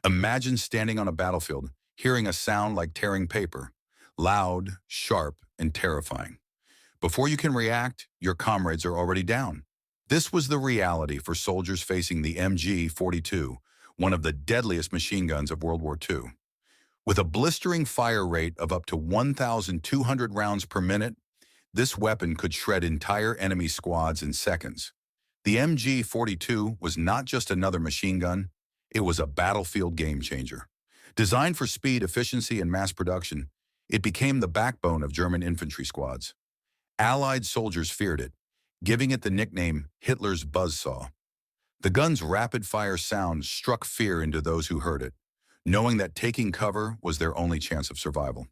Imagine standing on a battlefield, hearing a sound like tearing paper, loud, sharp, and terrifying. Before you can react, your comrades are already down. This was the reality for soldiers facing the MG-42, one of the deadliest machine guns of World War II. With a blistering fire rate of up to 1,200 rounds per minute, this weapon could shred entire enemy squads in seconds. The MG-42 was not just another machine gun, it was a battlefield game-changer. Designed for speed, efficiency, and mass production, it became the backbone of German infantry squads. Allied soldiers feared it, giving it the nickname Hitler's buzzsaw. The gun's rapid-fire sound struck fear into those who heard it, knowing that taking cover was their only chance of survival.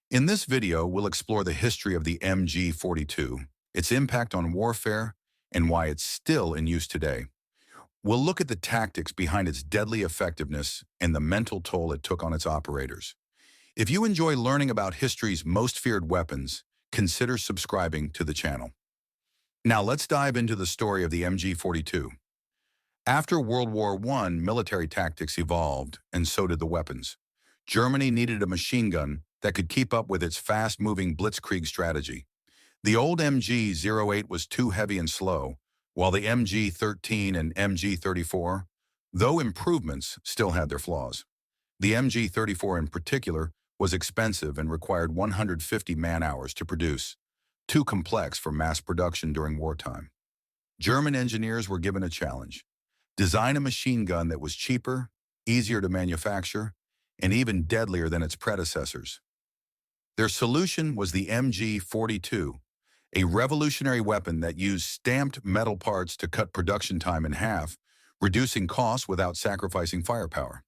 In this video, we'll explore the history of the MG-42, its impact on warfare, and why it's still in use today. We'll look at the tactics behind its deadly effectiveness and the mental toll it took on its operators. If you enjoy learning about history's most feared weapons, consider subscribing to the channel. Now let's dive into the story of the MG-42. After World War I, military tactics evolved, and so did the weapons. Germany needed a machine gun that could keep up with its fast-moving blitzkrieg strategy. The old MG-08 was too heavy and slow, while the MG-13 and MG-34, though improvements, still had their flaws. The MG-34 in particular was expensive and required 150 man-hours to produce, too complex for mass production during wartime. German engineers were given a challenge: design a machine gun that was cheaper, easier to manufacture, and even deadlier than its predecessors. Their solution was the MG-42, a revolutionary weapon that used stamped metal parts to cut production time in half, reducing costs without sacrificing firepower.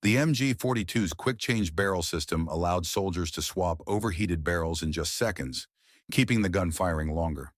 The MG-42's quick-change barrel system allowed soldiers to swap overheated barrels in just seconds, keeping the gun firing longer.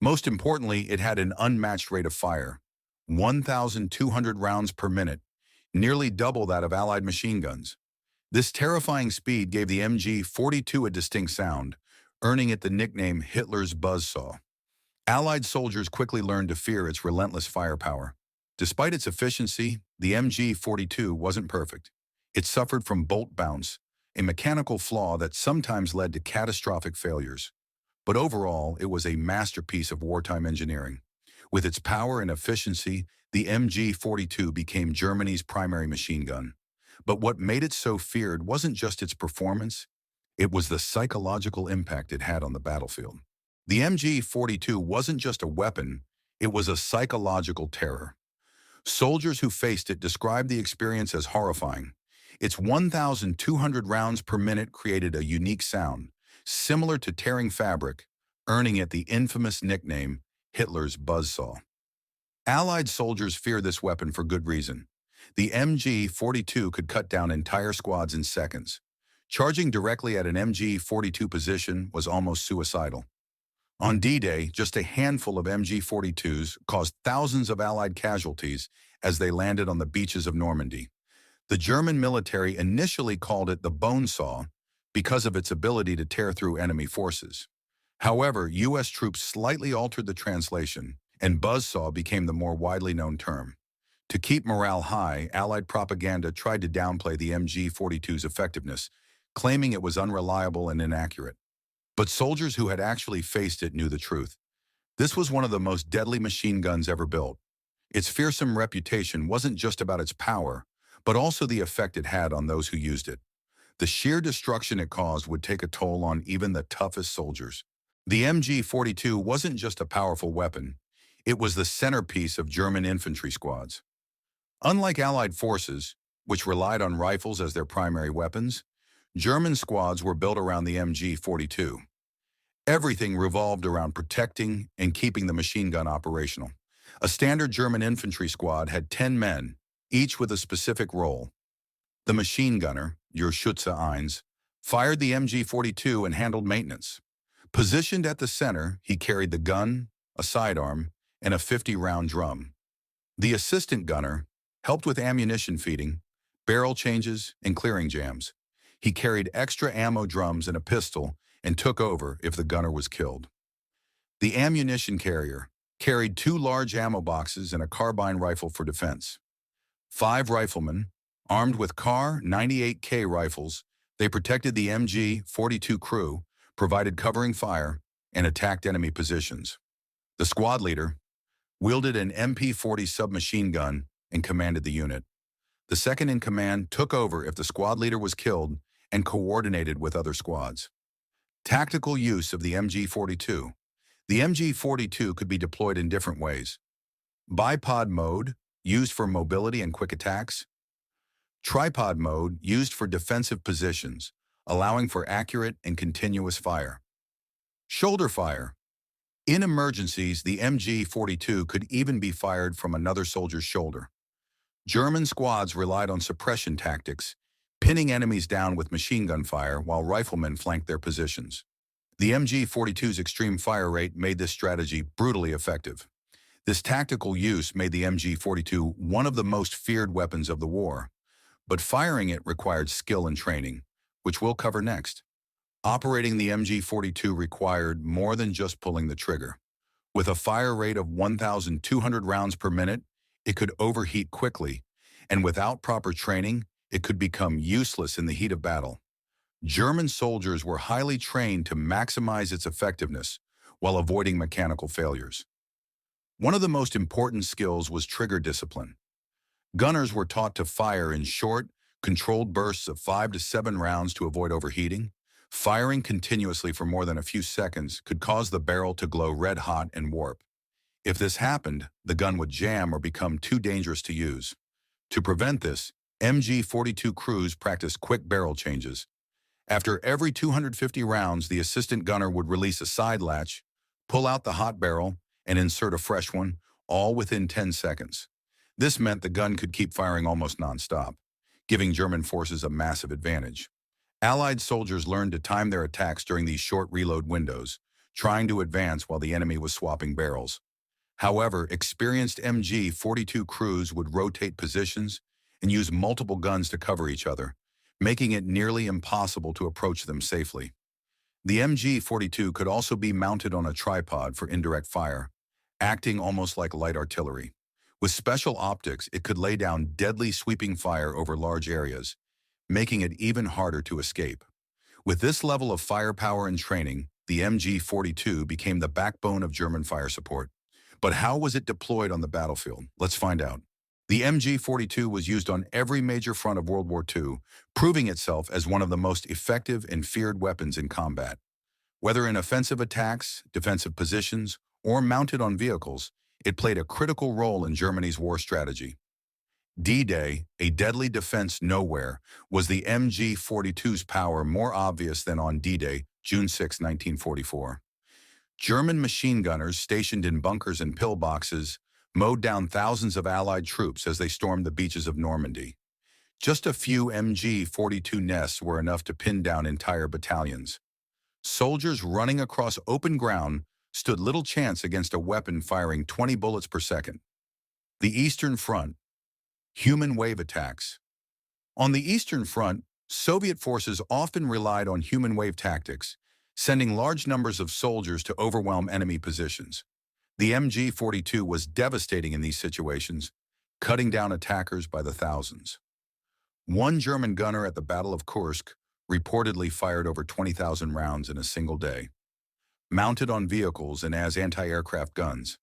Most importantly, it had an unmatched rate of fire, 1,200 rounds per minute, nearly double that of Allied machine guns. This terrifying speed gave the MG-42 a distinct sound, earning it the nickname Hitler's buzzsaw. Allied soldiers quickly learned to fear its relentless firepower. Despite its efficiency, the MG-42 wasn't perfect. It suffered from bolt bounce, a mechanical flaw that sometimes led to catastrophic failures. But overall, it was a masterpiece of wartime engineering. With its power and efficiency, the MG-42 became Germany's primary machine gun. But what made it so feared wasn't just its performance, it was the psychological impact it had on the battlefield. The MG-42 wasn't just a weapon, it was a psychological terror. Soldiers who faced it described the experience as horrifying. Its 1,200 rounds per minute created a unique sound, similar to tearing fabric, earning it the infamous nickname Hitler's buzzsaw. Allied soldiers feared this weapon for good reason. The MG-42 could cut down entire squads in seconds. Charging directly at an MG-42 position was almost suicidal. On D-Day, just a handful of MG-42s caused thousands of Allied casualties as they landed on the beaches of Normandy. The German military initially called it the bone saw because of its ability to tear through enemy forces. However, U.S. troops slightly altered the translation, and buzzsaw became the more widely known term. To keep morale high, Allied propaganda tried to downplay the MG-42's effectiveness, claiming it was unreliable and inaccurate. But soldiers who had actually faced it knew the truth. This was one of the most deadly machine guns ever built. Its fearsome reputation wasn't just about its power, but also the effect it had on those who used it. The sheer destruction it caused would take a toll on even the toughest soldiers. The MG-42 wasn't just a powerful weapon, it was the centerpiece of German infantry squads. Unlike Allied forces, which relied on rifles as their primary weapons, German squads were built around the MG-42. Everything revolved around protecting and keeping the machine gun operational. A standard German infantry squad had 10 men, each with a specific role. The machine gunner, your Schütze 1, fired the MG-42 and handled maintenance. Positioned at the center, he carried the gun, a sidearm, and a 50-round drum. The assistant gunner helped with ammunition feeding, barrel changes, and clearing jams. He carried extra ammo drums and a pistol and took over if the gunner was killed. The ammunition carrier carried 2 large ammo boxes and a carbine rifle for defense. 5 riflemen, Armed with Kar 98K rifles, they protected the MG-42 crew, provided covering fire, and attacked enemy positions. The squad leader wielded an MP-40 submachine gun and commanded the unit. The second-in-command took over if the squad leader was killed and coordinated with other squads. Tactical use of the MG-42. The MG-42 could be deployed in different ways. Bipod mode, used for mobility and quick attacks. Tripod mode, used for defensive positions, allowing for accurate and continuous fire. Shoulder fire. In emergencies, the MG-42 could even be fired from another soldier's shoulder. German squads relied on suppression tactics, pinning enemies down with machine gun fire while riflemen flanked their positions. The MG-42's extreme fire rate made this strategy brutally effective. This tactical use made the MG-42 one of the most feared weapons of the war, but firing it required skill and training, which we'll cover next. Operating the MG-42 required more than just pulling the trigger. With a fire rate of 1,200 rounds per minute, it could overheat quickly, and without proper training, it could become useless in the heat of battle. German soldiers were highly trained to maximize its effectiveness while avoiding mechanical failures. One of the most important skills was trigger discipline. Gunners were taught to fire in short, controlled bursts of 5 to 7 rounds to avoid overheating. Firing continuously for more than a few seconds could cause the barrel to glow red hot and warp. If this happened, the gun would jam or become too dangerous to use. To prevent this, MG-42 crews practiced quick barrel changes. After every 250 rounds, the assistant gunner would release a side latch, pull out the hot barrel, and insert a fresh one, all within 10 seconds. This meant the gun could keep firing almost nonstop, giving German forces a massive advantage. Allied soldiers learned to time their attacks during these short reload windows, trying to advance while the enemy was swapping barrels. However, experienced MG-42 crews would rotate positions and use multiple guns to cover each other, making it nearly impossible to approach them safely. The MG-42 could also be mounted on a tripod for indirect fire, acting almost like light artillery. With special optics, it could lay down deadly sweeping fire over large areas, making it even harder to escape. With this level of firepower and training, the MG-42 became the backbone of German fire support. But how was it deployed on the battlefield? Let's find out. The MG-42 was used on every major front of World War II, proving itself as one of the most effective and feared weapons in combat. Whether in offensive attacks, defensive positions, or mounted on vehicles, it played a critical role in Germany's war strategy. D-Day, a deadly defense nowhere, was the MG-42's power more obvious than on D-Day, June 6, 1944. German machine gunners stationed in bunkers and pillboxes mowed down thousands of Allied troops as they stormed the beaches of Normandy. Just a few MG-42 nests were enough to pin down entire battalions. Soldiers running across open ground stood little chance against a weapon firing 20 bullets per second. The Eastern Front. Human wave attacks. On the Eastern Front, Soviet forces often relied on human wave tactics, sending large numbers of soldiers to overwhelm enemy positions. The MG-42 was devastating in these situations, cutting down attackers by the thousands. One German gunner at the Battle of Kursk reportedly fired over 20,000 rounds in a single day. Mounted on vehicles and as anti-aircraft guns.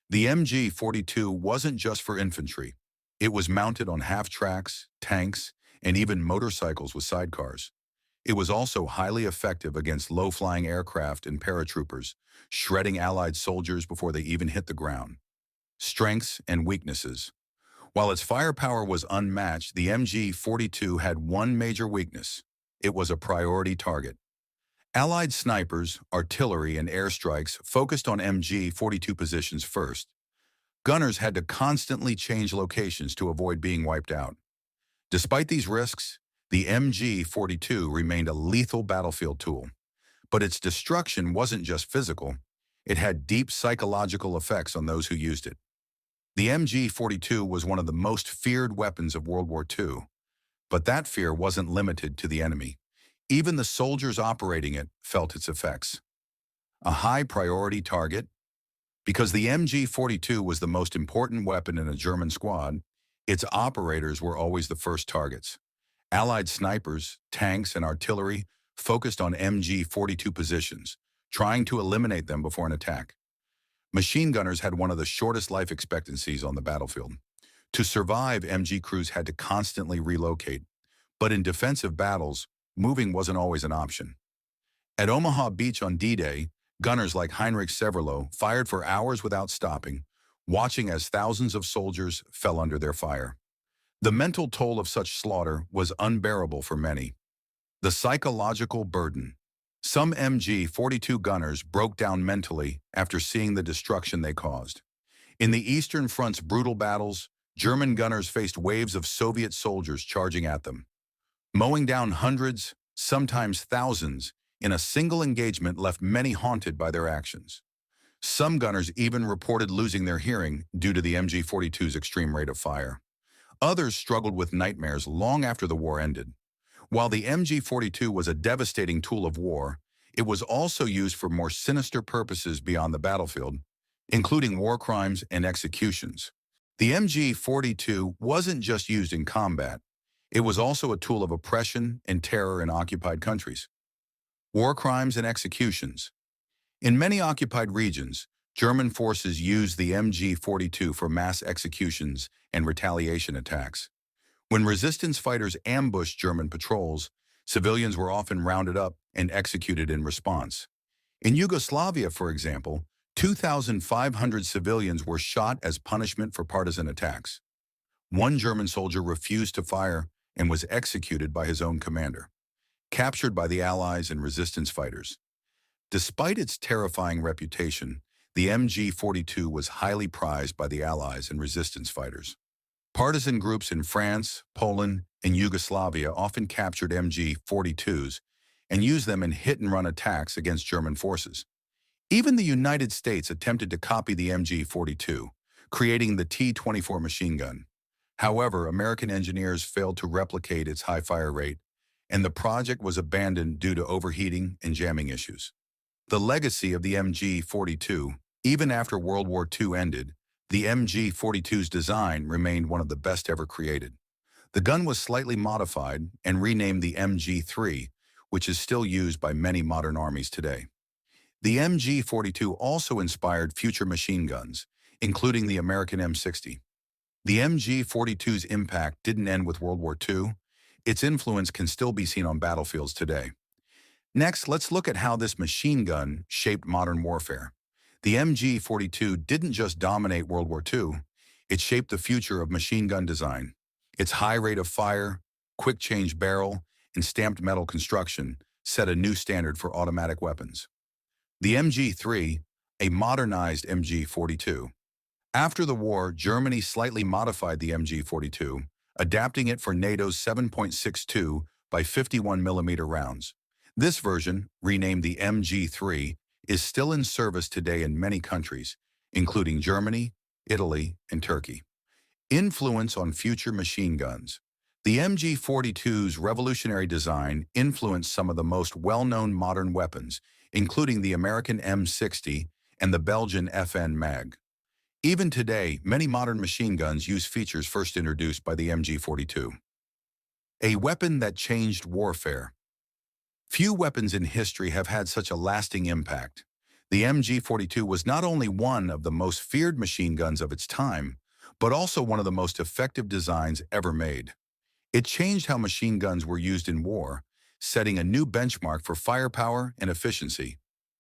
The MG-42 wasn't just for infantry. It was mounted on half-tracks, tanks, and even motorcycles with sidecars. It was also highly effective against low-flying aircraft and paratroopers, shredding Allied soldiers before they even hit the ground. Strengths and weaknesses. While its firepower was unmatched, the MG-42 had one major weakness. It was a priority target. Allied snipers, artillery, and airstrikes focused on MG-42 positions first. Gunners had to constantly change locations to avoid being wiped out. Despite these risks, the MG-42 remained a lethal battlefield tool. But its destruction wasn't just physical. It had deep psychological effects on those who used it. The MG-42 was one of the most feared weapons of World War II. But that fear wasn't limited to the enemy. Even the soldiers operating it felt its effects. A high-priority target. Because the MG-42 was the most important weapon in a German squad, Its operators were always the first targets. Allied snipers, tanks, and artillery focused on MG-42 positions, trying to eliminate them before an attack. Machine gunners had one of the shortest life expectancies on the battlefield. To survive, MG crews had to constantly relocate, but in defensive battles, moving wasn't always an option. At Omaha Beach on D-Day, gunners like Heinrich Severloh fired for hours without stopping, watching as thousands of soldiers fell under their fire. The mental toll of such slaughter was unbearable for many. The psychological burden. Some MG-42 gunners broke down mentally after seeing the destruction they caused. In the Eastern Front's brutal battles, German gunners faced waves of Soviet soldiers charging at them. Mowing down hundreds, sometimes thousands, in a single engagement left many haunted by their actions. Some gunners even reported losing their hearing due to the MG-42's extreme rate of fire. Others struggled with nightmares long after the war ended. While the MG-42 was a devastating tool of war, it was also used for more sinister purposes beyond the battlefield, including war crimes and executions. The MG-42 wasn't just used in combat. It was also a tool of oppression and terror in occupied countries. War crimes and executions. In many occupied regions, German forces used the MG-42 for mass executions and retaliation attacks. When resistance fighters ambushed German patrols, civilians were often rounded up and executed in response. In Yugoslavia, for example, 2,500 civilians were shot as punishment for partisan attacks. One German soldier refused to fire and was executed by his own commander, captured by the Allies and resistance fighters. Despite its terrifying reputation, the MG-42 was highly prized by the Allies and resistance fighters. Partisan groups in France, Poland, and Yugoslavia often captured MG-42s and used them in hit-and-run attacks against German forces. Even the United States attempted to copy the MG-42, creating the T-24 machine gun. However, American engineers failed to replicate its high fire rate, and the project was abandoned due to overheating and jamming issues. The legacy of the MG-42, even after World War II ended, the MG-42's design remained one of the best ever created. The gun was slightly modified and renamed the MG-3, which is still used by many modern armies today. The MG-42 also inspired future machine guns, including the American M60. The MG-42's impact didn't end with World War II. Its influence can still be seen on battlefields today. Next, let's look at how this machine gun shaped modern warfare. The MG-42 didn't just dominate World War II, it shaped the future of machine gun design. Its high rate of fire, quick change barrel, and stamped metal construction set a new standard for automatic weapons. The MG-3, a modernized MG-42. After the war, Germany slightly modified the MG-42, adapting it for NATO's 7.62 by 51mm rounds. This version, renamed the MG-3, is still in service today in many countries, including Germany, Italy, and Turkey. Influence on future machine guns. The MG-42's revolutionary design influenced some of the most well-known modern weapons, including the American M60 and the Belgian FN Mag. Even today, many modern machine guns use features first introduced by the MG-42. A weapon that changed warfare. Few weapons in history have had such a lasting impact. The MG-42 was not only one of the most feared machine guns of its time, but also one of the most effective designs ever made. It changed how machine guns were used in war, setting a new benchmark for firepower and efficiency.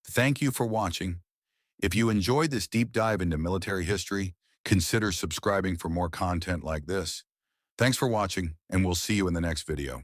Thank you for watching. If you enjoyed this deep dive into military history, consider subscribing for more content like this. Thanks for watching, and we'll see you in the next video.